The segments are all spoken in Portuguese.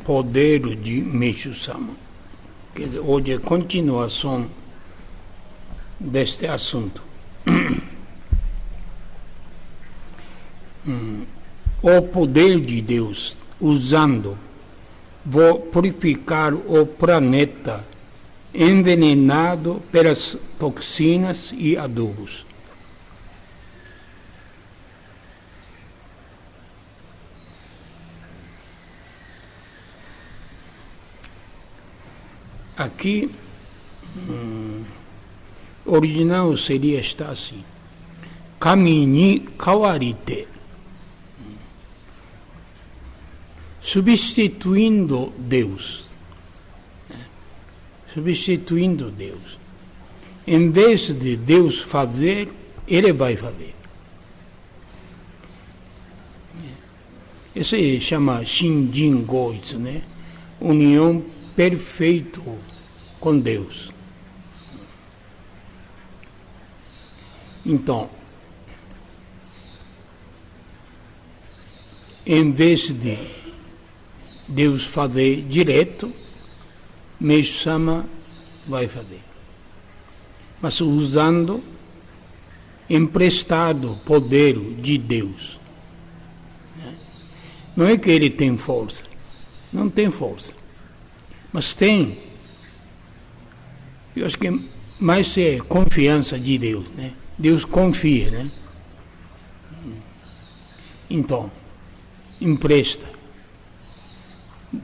poder de Meixo-sama. Hoje é continuação deste assunto. O poder de Deus, usando, vou purificar o planeta envenenado pelas toxinas e adubos. Aqui, original seria estar assim: kami ni kawarite, substituindo Deus. Substituindo Deus. Em vez de Deus fazer, Ele vai fazer. Isso se chama Shinjin Goitsu, né? União perfeita com Deus. Então, em vez de Deus fazer direto, Meixo-sama vai fazer. Mas usando emprestado poder de Deus. Não é que ele tem força. Não tem força. Mas tem. Eu acho que mais é confiança de Deus, né? Deus confia, né? Então, empresta.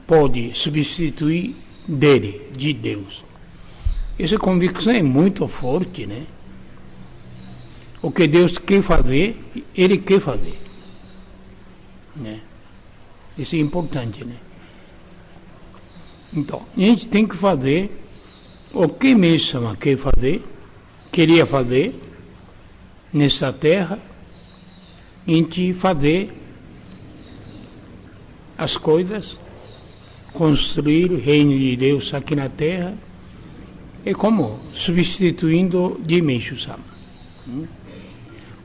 Pode substituir dele, de Deus. Essa convicção é muito forte, né? O que Deus quer fazer, Ele quer fazer, né? Isso é importante, né? Então, a gente tem que fazer o que Meixo-sama queria fazer nessa terra, a gente fazer as coisas, construir o reino de Deus aqui na terra, é como substituindo de Meixo-sama,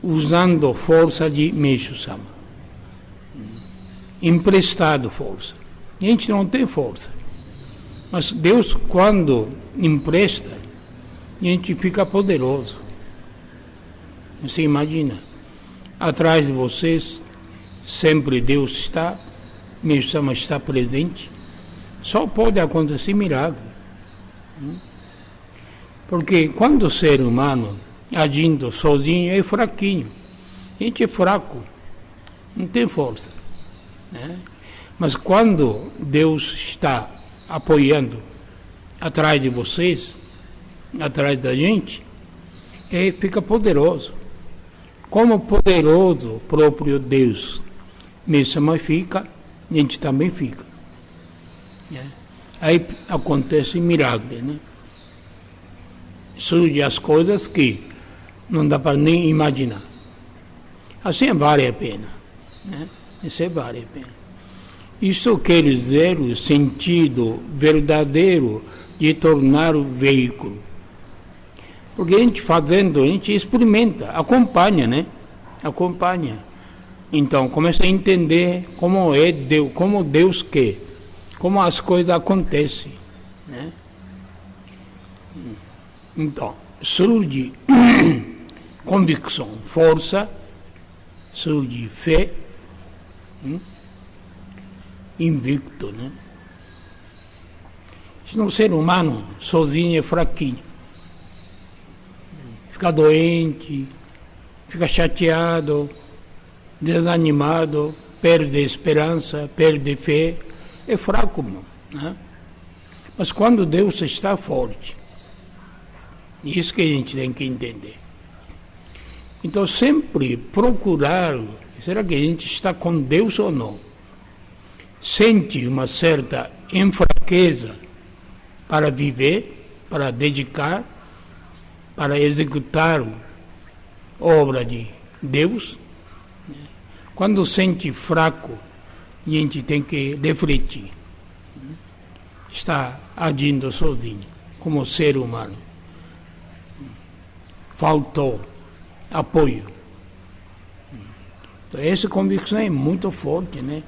usando força de Meixo-sama, emprestado força. A gente não tem força, mas Deus, quando empresta, a gente fica poderoso. Você imagina, atrás de vocês sempre Deus está, Meixo-sama está presente. Só pode acontecer milagre. Porque quando o ser humano agindo sozinho é fraquinho. A gente é fraco, não tem força, né? Mas quando Deus está apoiando atrás de vocês, atrás da gente, fica poderoso. Como poderoso próprio Deus Meixo-sama fica, a gente também fica. Aí acontece milagre, né? Surgem as coisas que não dá para nem imaginar. Assim vale a pena, né? Isso vale a pena. Isso quer dizer o sentido verdadeiro de tornar o veículo. Porque a gente fazendo, a gente experimenta, acompanha, né? Acompanha. Então começa a entender como é Deus, como Deus quer, como as coisas acontecem, né? Então, surge convicção, força, surge fé, invicto, né? Se não ser humano sozinho é fraquinho, fica doente, fica chateado, desanimado, perde esperança, perde fé, é fraco, né? Mas quando Deus está forte, isso que a gente tem que entender. Então sempre procurar, será que a gente está com Deus ou não? Sente uma certa enfraqueza para viver, para dedicar, para executar obra de Deus. Quando sente fraco, a gente tem que refletir. Está agindo sozinho, como ser humano. Faltou apoio. Então, essa convicção é muito forte, né?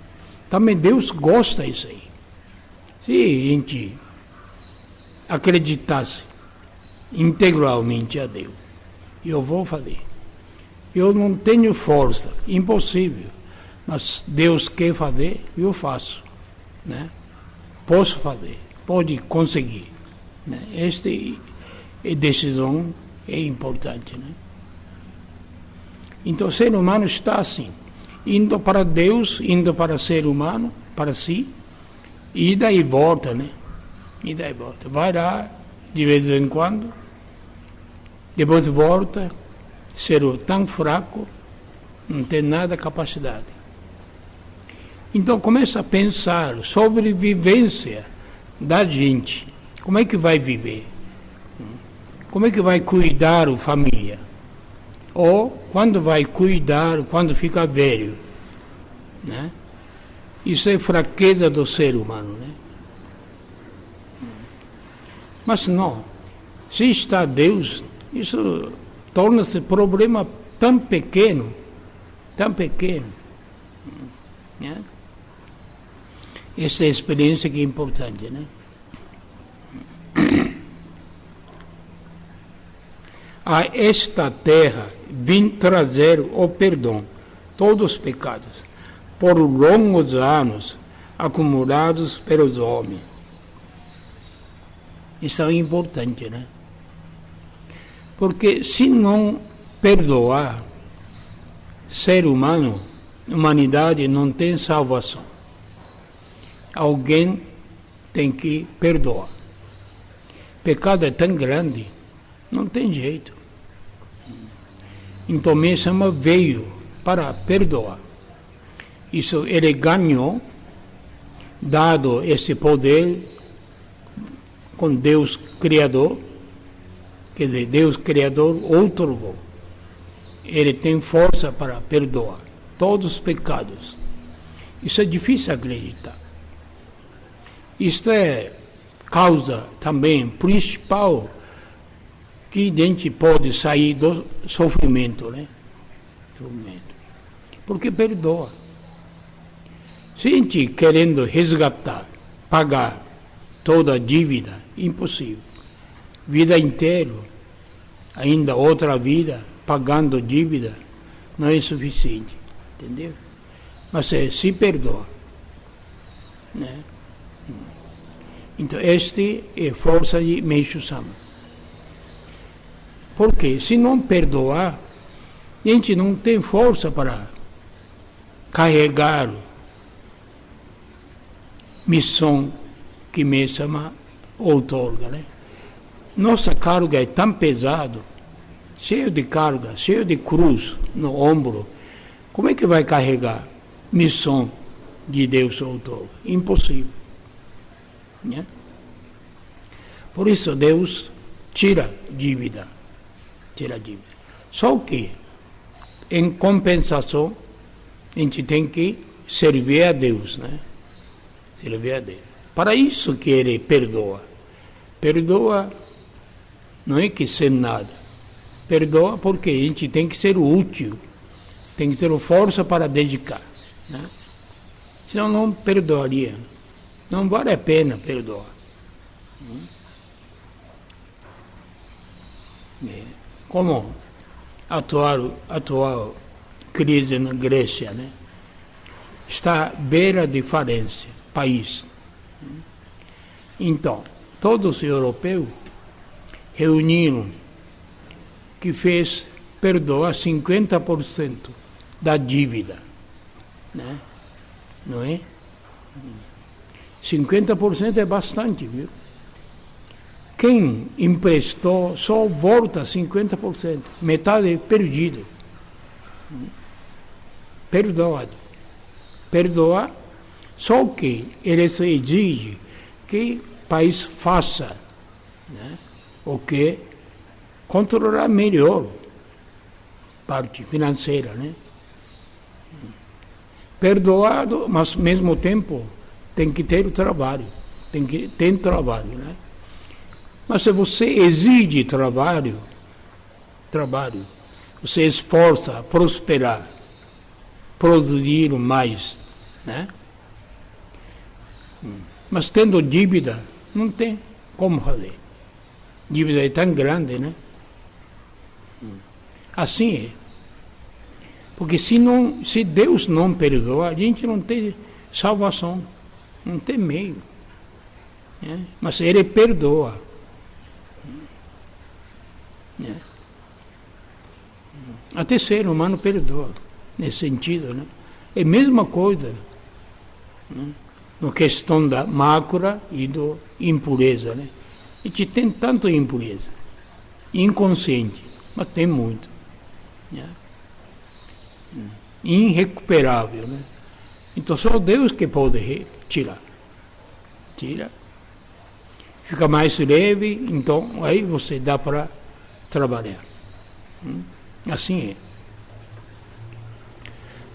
Também Deus gosta disso aí. Se a gente acreditasse integralmente a Deus, eu vou fazer. Eu não tenho força, impossível. Mas Deus quer fazer, eu faço. Né? Posso fazer, pode conseguir. Né? Esta decisão é importante. Né? Então o ser humano está assim, indo para Deus, indo para o ser humano, para si, ida e volta, né? Ida e volta. Vai lá de vez em quando, depois volta, ser tão fraco, não tem nada de capacidade. Então começa a pensar sobre a vivência da gente. Como é que vai viver? Como é que vai cuidar a família? Ou quando vai cuidar, quando fica velho? Né? Isso é fraqueza do ser humano. Né? Mas não. Se está Deus, isso torna-se problema tão pequeno, tão pequeno. Né? Essa é a experiência que é importante, né? A esta terra vim trazer o perdão, todos os pecados, por longos anos acumulados pelos homens. Isso é importante, né? Porque se não perdoar, ser humano, humanidade não tem salvação. Alguém tem que perdoar. Pecado é tão grande, não tem jeito. Então mesmo veio para perdoar. Isso ele ganhou, dado esse poder com Deus Criador, quer dizer, Deus Criador outorgou. Ele tem força para perdoar todos os pecados. Isso é difícil acreditar. Isto é causa também principal que a gente pode sair do sofrimento, né? Sofrimento. Porque perdoa. Se a gente querendo resgatar, pagar toda a dívida, impossível. Vida inteira, ainda outra vida, pagando dívida, não é suficiente. Entendeu? Mas se perdoa. Né? Então, esta é a força de Meishu Sama. Porque se não perdoar, a gente não tem força para carregar missão que Meishu Sama outorga. Né? Nossa carga é tão pesada, cheio de carga, cheio de cruz no ombro. Como é que vai carregar missão de Deus outorga? Impossível. Né? Por isso Deus tira dívida. Só que, em compensação, a gente tem que servir a Deus. Né? Servir a Deus. Para isso que Ele perdoa. Perdoa não é que sem nada. Perdoa porque a gente tem que ser útil. Tem que ter força para dedicar. Né? Senão não perdoaria. Não vale a pena perdoar. Como a atual crise na Grécia, né? Está à beira de falência, país. Então, todos os europeus reuniram que fez perdoar 50% da dívida. Né? Não é? 50% é bastante, viu? Quem emprestou só volta 50%, metade é perdido. Perdoar, só que eles exigem que o país faça, né, o que controlar melhor a parte financeira, né? Perdoado, mas ao mesmo tempo tem que ter o trabalho, tem trabalho, né? Mas se você exige trabalho, você esforça a prosperar, produzir mais, né? Mas tendo dívida, não tem como fazer. Dívida é tão grande, né? Assim é. Porque se Deus não perdoa, a gente não tem salvação, não tem meio. Né? Mas Ele perdoa. Né? Até ser humano perdoa, nesse sentido. Né? É a mesma coisa, né? Na questão da mácula e da impureza. Né? A gente tem tanto impureza, inconsciente, mas tem muito. Né? Irrecuperável, né? Então só Deus que pode tirar. Tira. Fica mais leve, então aí você dá para trabalhar. Assim é.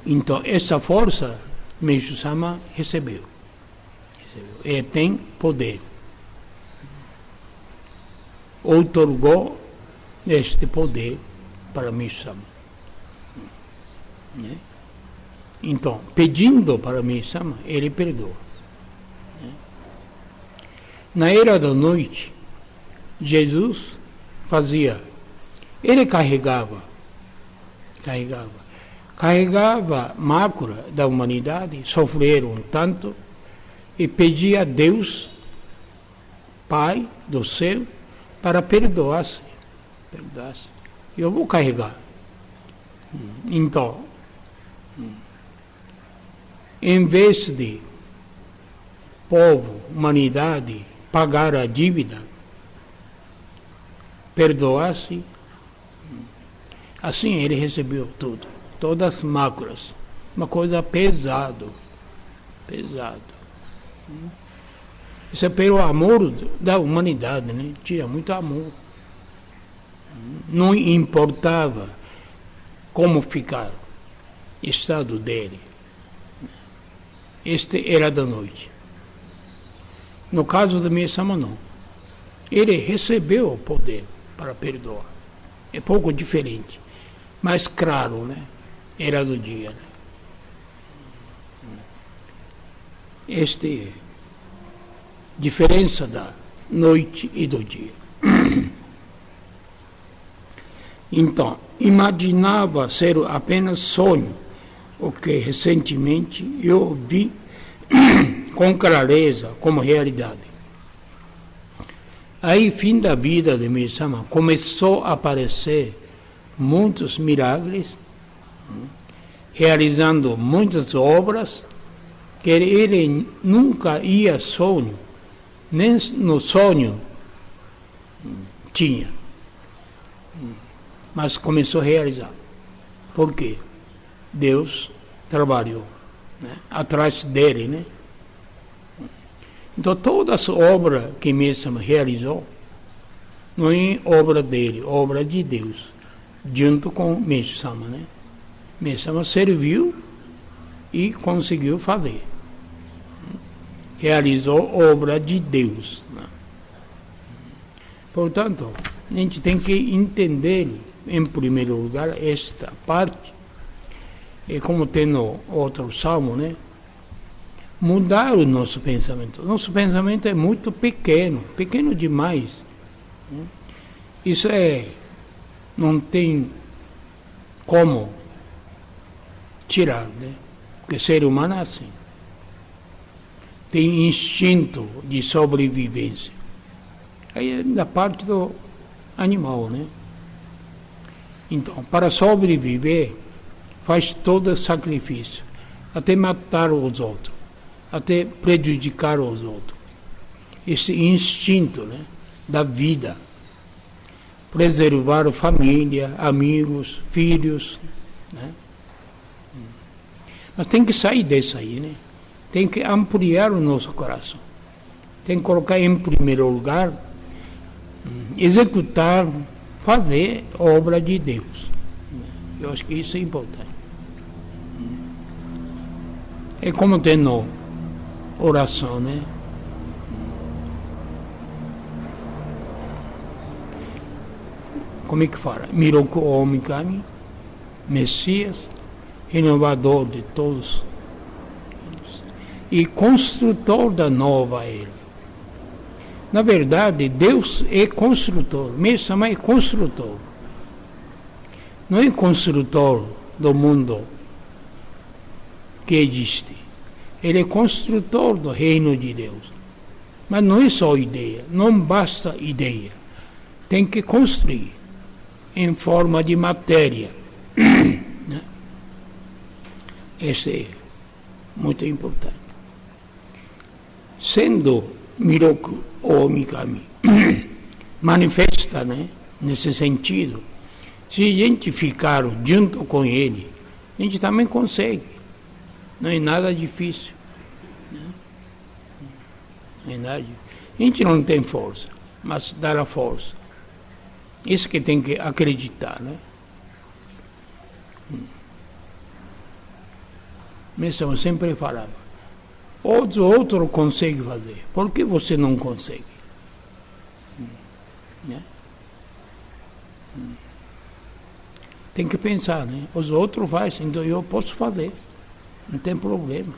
Então essa força Meishu-sama recebeu. Ele tem poder. Outorgou este poder para Meishu-sama. Né? Então, pedindo para Meishu-sama, ele perdoa. Né? Na era da noite, Jesus ele carregava mácula da humanidade, sofreram tanto, e pedia a Deus, Pai do céu, para perdoar-se. Eu vou carregar. Então, em vez de povo, humanidade, pagar a dívida, perdoar-se, assim ele recebeu tudo, todas as máculas, uma coisa pesado. Isso é pelo amor da humanidade, né? Tinha muito amor. Não importava como ficar o estado dele. Este era da noite. No caso de Meishu-sama, não. Ele recebeu o poder para perdoar. É pouco diferente. Mas claro, né? Era do dia. Né? Este é a diferença da noite e do dia. Então, imaginava ser apenas sonho, o que recentemente eu vi com clareza como realidade. Aí, fim da vida de Meishu-sama, começou a aparecer muitos milagres, realizando muitas obras que ele nunca ia sonho, nem no sonho tinha. Mas começou a realizar. Por quê? Deus trabalhou, né? Atrás dele, né? Então todas as obras que Meishu-sama realizou não é obra dele, obra de Deus, junto com Meishu-sama, né? Meishu-sama serviu e conseguiu fazer. Realizou obra de Deus. Né? Portanto, a gente tem que entender, em primeiro lugar, esta parte. E como tem no outro salmo, né? Mudar o nosso pensamento. Nosso pensamento é muito pequeno demais. Né? Isso não tem como tirar, né? Porque ser humano é assim. Tem instinto de sobrevivência. Aí é da parte do animal, né? Então, para sobreviver, faz todo sacrifício, até matar os outros, até prejudicar os outros. Esse instinto, né, da vida, preservar a família, amigos, filhos, né? Mas tem que sair disso aí, né? Tem que ampliar o nosso coração. Tem que colocar em primeiro lugar, executar, fazer a obra de Deus. Eu acho que isso é importante. É como tem na oração, né? Como é que fala? Miroku Omikami, Messias, renovador de todos. e construtor da nova era. Na verdade, Deus é construtor, mesmo mas é construtor. Não é construtor do mundo que existe. Ele é construtor do reino de Deus. Mas não é só ideia, não basta ideia. Tem que construir em forma de matéria. Isso é muito importante. Sendo Miroku ou Mikami manifesta, nesse sentido, se a gente ficar junto com ele, a gente também consegue. Não é nada difícil. Não é nada difícil. A gente não tem força, mas dá a força. Isso que tem que acreditar, Mesmo eu sempre falava, os outros conseguem fazer, por que você não consegue? Tem que pensar, Os outros fazem, então eu posso fazer, não tem problema.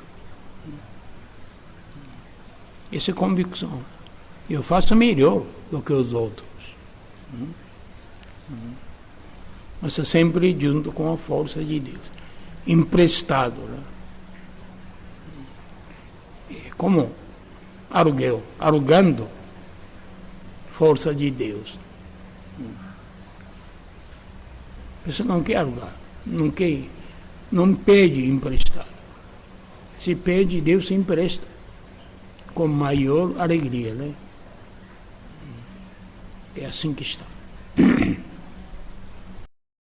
Essa é a convicção. Eu faço melhor do que os outros. Mas é sempre junto com a força de Deus. Emprestado. É como aluguel, alugando força de Deus. Você não quer alugar, não pede emprestado. Se pede, Deus empresta com maior alegria, É assim que está.